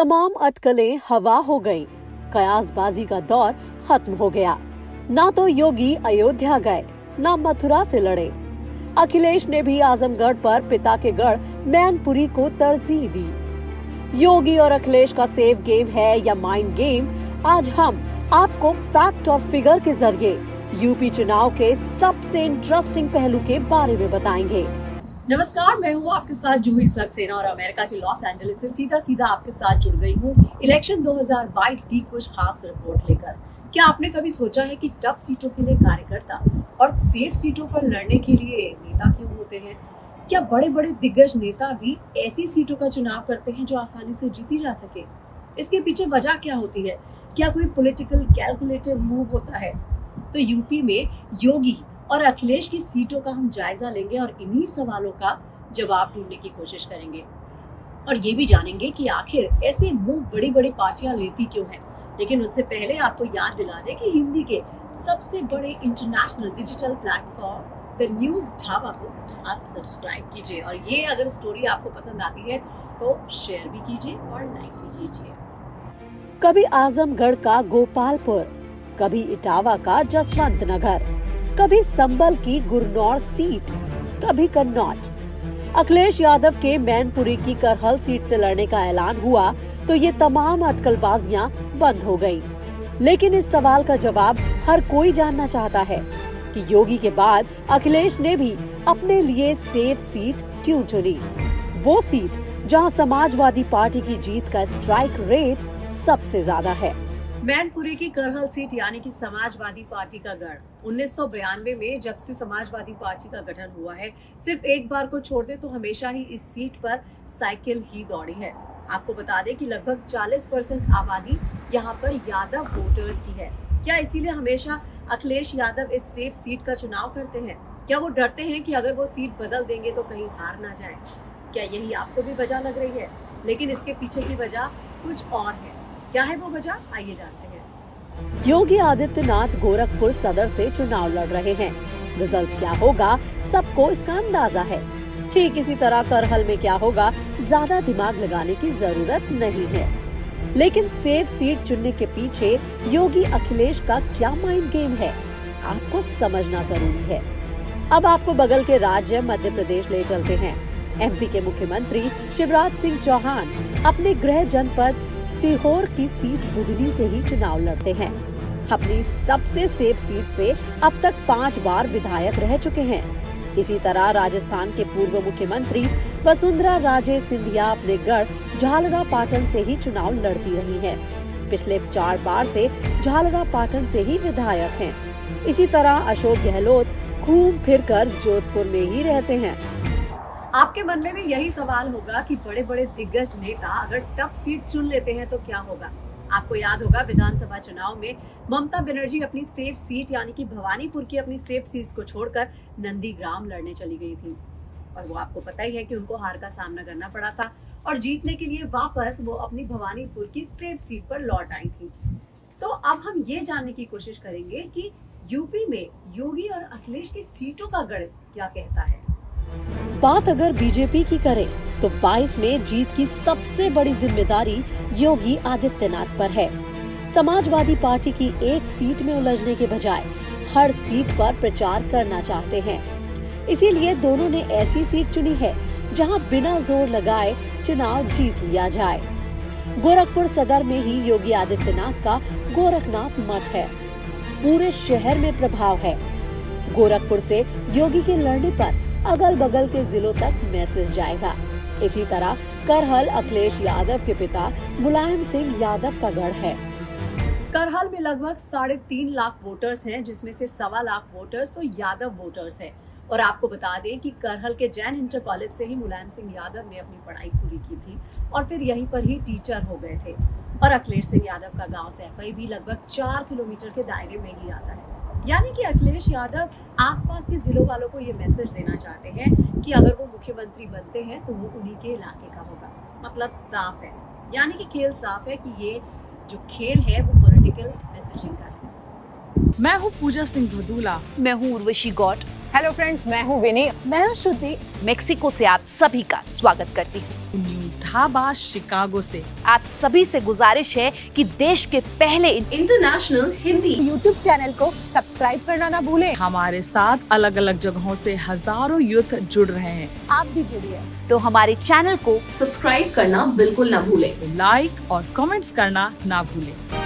तमाम अटकलें हवा हो गईं, कयासबाजी का दौर खत्म हो गया। ना तो योगी अयोध्या गए, ना मथुरा से लड़े। अखिलेश ने भी आजमगढ़ पर पिता के गढ़ मैनपुरी को तरजीह दी। योगी और अखिलेश का सेफ गेम है या माइंड गेम, आज हम आपको फैक्ट और फिगर के जरिए यूपी चुनाव के सबसे इंटरेस्टिंग पहलू के बारे में बताएंगे। नमस्कार, मैं हूँ आपके साथ जूही सक्सेना और अमेरिका के लॉस एंजलिस से सीधा आपके साथ जुड़ गई हूँ इलेक्शन 2022 की कुछ खास रिपोर्ट लेकर। क्या आपने कभी सोचा है कि टफ सीटों के लिए कार्यकर्ता और सेफ सीटों पर लड़ने के लिए नेता क्यों होते हैं? क्या बड़े बड़े दिग्गज नेता भी ऐसी सीटों का चुनाव करते हैं जो आसानी से जीती जा सके? इसके पीछे वजह क्या होती है? क्या कोई पॉलिटिकल कैलकुलेटिव मूव होता है? तो यूपी में योगी और अखिलेश की सीटों का हम जायजा लेंगे और इन्हीं सवालों का जवाब ढूंढने की कोशिश करेंगे और ये भी जानेंगे कि आखिर ऐसे मूव बड़ी बड़ी पार्टियां लेती क्यों हैं। लेकिन उससे पहले आपको याद दिला दें कि हिंदी के सबसे बड़े international digital platform the news dhaba को आप सब्सक्राइब कीजिए और ये अगर स्टोरी आपको पसंद आती है तो शेयर भी कीजिए और लाइक भी कीजिए। कभी आजमगढ़ का गोपालपुर, कभी इटावा का जसवंत नगर, कभी संबल की गुरनौर सीट, कभी कन्नौज। अखिलेश यादव के मैनपुरी की करहल सीट से लड़ने का ऐलान हुआ तो ये तमाम अटकलबाजियां बंद हो गईं। लेकिन इस सवाल का जवाब हर कोई जानना चाहता है कि योगी के बाद अखिलेश ने भी अपने लिए सेफ सीट क्यों चुनी? वो सीट जहां समाजवादी पार्टी की जीत का स्ट्राइक रेट सबसे ज्यादा है। मैनपुरी की करहल सीट यानी कि समाजवादी पार्टी का गढ़ 1992 में जब से समाजवादी पार्टी का गठन हुआ है, सिर्फ एक बार को छोड़ दे तो हमेशा ही इस सीट पर साइकिल ही दौड़ी है। आपको बता दें कि लगभग 40% आबादी यहाँ पर यादव वोटर्स की है। क्या इसीलिए हमेशा अखिलेश यादव इस सेफ सीट का चुनाव करते हैं? क्या वो डरते हैं कि अगर वो सीट बदल देंगे तो कहीं हार ना जाए? क्या यही आपको भी वजह लग रही है? लेकिन इसके पीछे की वजह कुछ और है। क्या है वो वजह? आइए जानते हैं। योगी आदित्यनाथ गोरखपुर सदर से चुनाव लड़ रहे हैं। रिजल्ट क्या होगा सबको इसका अंदाजा है। ठीक इसी तरह करहल में क्या होगा ज्यादा दिमाग लगाने की जरूरत नहीं है। लेकिन सेफ सीट चुनने के पीछे योगी अखिलेश का क्या माइंड गेम है, आपको समझना जरूरी है। अब आपको बगल के राज्य मध्य प्रदेश ले चलते हैं। एमपी के मुख्यमंत्री शिवराज सिंह चौहान अपने गृह जनपद सीहोर की सीट बुधनी से ही चुनाव लड़ते हैं। अपनी सबसे सेफ सीट से अब तक 5 बार विधायक रह चुके हैं। इसी तरह राजस्थान के पूर्व मुख्यमंत्री वसुंधरा राजे सिंधिया अपने गढ़ झालरापाटन से ही चुनाव लड़ती रही हैं। पिछले 4 बार से झालरापाटन से ही विधायक हैं। इसी तरह अशोक गहलोत घूम फिर कर जोधपुर में ही रहते हैं। आपके मन में भी यही सवाल होगा कि बड़े बड़े दिग्गज नेता अगर टफ सीट चुन लेते हैं तो क्या होगा? आपको याद होगा विधानसभा चुनाव में ममता बनर्जी अपनी सेफ सीट यानी कि भवानीपुर की अपनी सेफ सीट को छोड़कर नंदीग्राम लड़ने चली गई थी और वो आपको पता ही है कि उनको हार का सामना करना पड़ा था और जीतने के लिए वापस वो अपनी भवानीपुर की सेफ सीट पर लौट आई थी। तो अब हम ये जानने की कोशिश करेंगे कि यूपी में योगी और अखिलेश की सीटों का गढ़ क्या कहता है। बात अगर बीजेपी की करें तो 22 में जीत की सबसे बड़ी जिम्मेदारी योगी आदित्यनाथ पर है। समाजवादी पार्टी की एक सीट में उलझने के बजाय हर सीट पर प्रचार करना चाहते हैं। इसीलिए दोनों ने ऐसी सीट चुनी है जहां बिना जोर लगाए चुनाव जीत लिया जाए। गोरखपुर सदर में ही योगी आदित्यनाथ का गोरखनाथ मठ है। पूरे शहर में प्रभाव है। गोरखपुर से योगी के लड़ने पर अगल बगल के जिलों तक मैसेज जाएगा। इसी तरह करहल अखिलेश यादव के पिता मुलायम सिंह यादव का गढ़ है। करहल में लगभग 3.5 लाख वोटर्स हैं, जिसमें से 1.25 लाख वोटर्स तो यादव वोटर्स हैं। और आपको बता दें कि करहल के जैन इंटर कॉलेज से ही मुलायम सिंह यादव ने अपनी पढ़ाई पूरी की थी और फिर यहीं पर ही टीचर हो गए थे। और अखिलेश सिंह यादव का गाँव सैफई भी लगभग 4 किलोमीटर के दायरे में ही आता है। यानी कि अखिलेश यादव आसपास के जिलों वालों को ये मैसेज देना चाहते हैं कि अगर वो मुख्यमंत्री बनते हैं तो वो उन्हीं के इलाके का होगा। मतलब साफ है, यानी कि खेल साफ है कि ये जो खेल है वो पॉलिटिकल मैसेजिंग का है। मैं हूँ पूजा सिंह भदूला। मैं हूँ उर्वशी गौट। हेलो फ्रेंड्स, मैं हूँ विनी। मैं हूं श्रुति। मेक्सिको से आप सभी का स्वागत करती हूँ। न्यूज ढाबा शिकागो से आप सभी से गुजारिश है कि देश के पहले इंटरनेशनल हिंदी यूट्यूब चैनल को सब्सक्राइब करना ना भूलें। हमारे साथ अलग अलग जगहों से हजारों यूथ जुड़ रहे हैं। आप भी जुड़िए। तो हमारे चैनल को सब्सक्राइब करना बिल्कुल ना भूलें। लाइक और कमेंट्स करना ना भूलें।